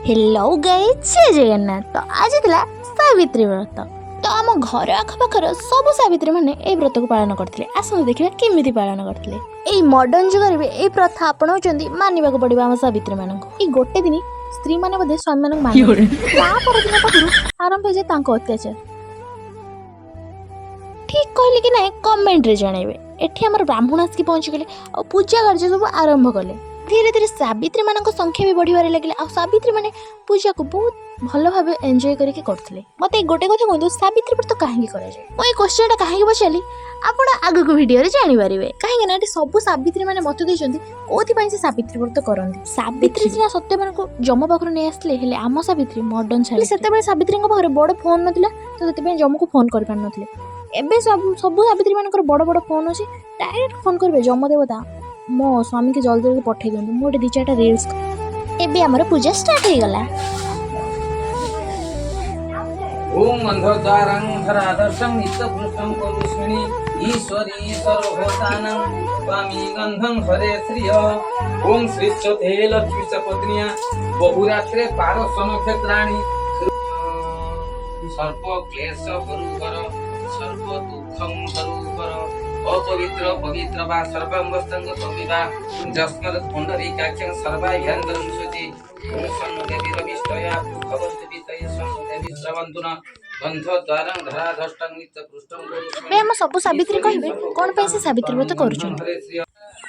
Hello guys जय जगन्नाथ। तो आज थिला सावित्री व्रत। तो आम घर आखपाखर सब सावित्री माने ए व्रत को पालन करथिले। आसो देखिबा केमिति पालन करथिले। ए मॉडर्न जुगर में ए प्रथा अपनाउचंदी मानिबा को पड़िबा हम सावित्री माननको। ए गोटे दिन स्त्री माने बदे स्वामी मानक मान ता परदिन पाखरु आरंभ जे तांको अत्याचार। ठीक कहले कि नहीं कमेंट रे जणेबे। एठी हमर ब्राह्मण आसकी पहुंची गेले और पूजा कार्य सब आरंभ कले। धीरे धीरे सावित्री मानक संख्या भी बढ़िबारे लगे और सावित्री माने पूजा को बहुत भल भाव एंजॉय करके करथिले। मते गोटे कथा कहंतु सावित्री व्रत काहे करा जाय। ओई क्वेश्चन टा काहे बचली आपण आगु को वीडियो रे जानि पारिबे। काहे ना एटी सब सावित्री माने मत देचंती कोथि पई से सावित्री व्रत करंती। सावित्री सिना सत्यवान को जम पाखर नै आसले हेले आम सावित्री मॉडर्न छाले सेते बेले सावित्री को पाखर बड़ फोन नथिला तो सेते पे जम को फोन कर पार नथिले। एबे सब सावित्री मानकर बड़ बड़ फोन अछि डायरेक्ट फोन करबे जम देवता मो स्वामी के जल्दी जल्दी पठे दियंतु मोटे दी चारटा रील्स। एबे हमर पूजा स्टार्ट हे गला। ओम अंधद्वारं धराधर्षं नित्यपुरुषं करुष्मिनी ईश्वरी सर्वभूतानां स्वामी गंधं हरे श्रिय। ओम श्रीचते लक्ष्मी च पत्न्या बहुरात्रे पारसन क्षेत्राणि सर्प क्लेश हरुकर सर्प दुःखं हरुकर अपवित्र पवित्र वा सर्वांगस्तंग तविवा जस्मद पुंडरीकाक्षं सर्वाभ्यन्तरं सुचि देवी रविष्टया भवन्ति देवी श्रवन्तुना गन्धद्वारं धराधष्टं नित्यपृष्ठं। बे हम सब सावित्री कहबे कोन पे से सावित्री व्रत करूछु।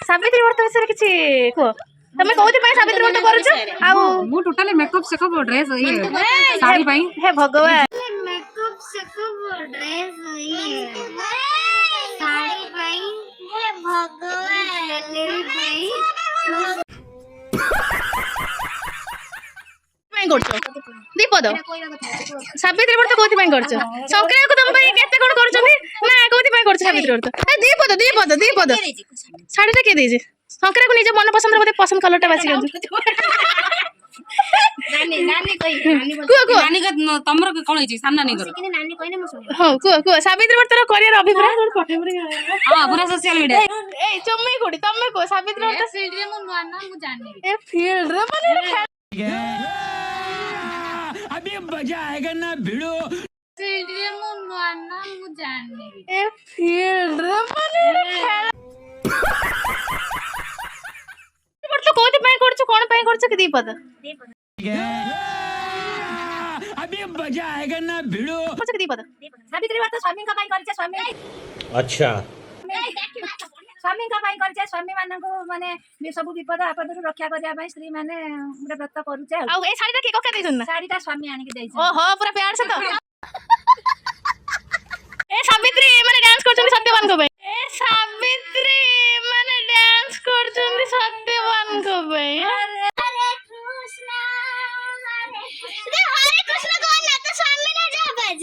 सावित्री व्रत विषय किछि को तमे कोथि पय सावित्री व्रत करूछु। आ मु टोटली मेकअप सेकअप ड्रेस साड़ी पई हे भगवान मेकअप सेकअप ड्रेस साड़ी पई हे भगवान पई दीपद सावित्री व्रत कोथि पय करछु। संक्रांति को तुम पय केते कोन करछनी ना कोथि पय करछु सावित्री व्रत। दीपद दीपद दीपद साड़ी के देजे संक्रांति को निज मन पसंद रे पसंद कलर टा बासी गंजु नानी नानी कहि नानी का तमरो कोन होई सामना नहीं करो कि नानी कहिने मु सुनि। हां को सावित्री व्रत रो करियर अभिप्राय हां पूरा सोशल मीडिया ए चम्मी कोडी तमे को सावित्री व्रत फील्ड रे मु नुआना मु जाननी ए फील्ड रे माने अभी मजा आएगा ना भिड़ो फील्ड रे मु नुआना मु जाननी ए फील्ड रे माने व्रत कोथि पय करछु कोन पय करछु कि दीपद अभी मजा आएगा ना भिड़ो करछु कि दीपद सावित्री व्रत स्वामी का पय करछे स्वामी। अच्छा स्वामी का पय करछे स्वामी मानन को माने सब विपद आपद रु रक्षा करिया पय स्त्री माने गुटे व्रत करूछे। आ ए साड़ी के कका देछन ना साड़ी ता स्वामी आनि के देछे। ओहो पूरा प्यार से तो ए सावित्री माने डांस करछन सत्यवान को भाई ए सावित्री माने डांस करछन सत्यवान को भाई हरे कृष्ण कौन ना तो स्वामी ना जा बाज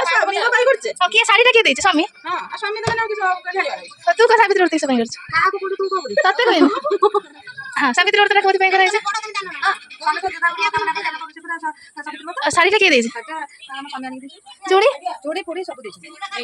स्वामी का भाई करछे ओ के साड़ी के देछे स्वामी। हां स्वामी तो ना कि तू का सावित्री व्रत से भाई करछ का को तू को बोली तते कहन हां सावित्री व्रत कोथि पय कराय छै स्वामी को दाबरिया करना पूरा साड़ी के देछे हम स्वामी आनी जोड़ी जोड़ी पूरी सब देछ ए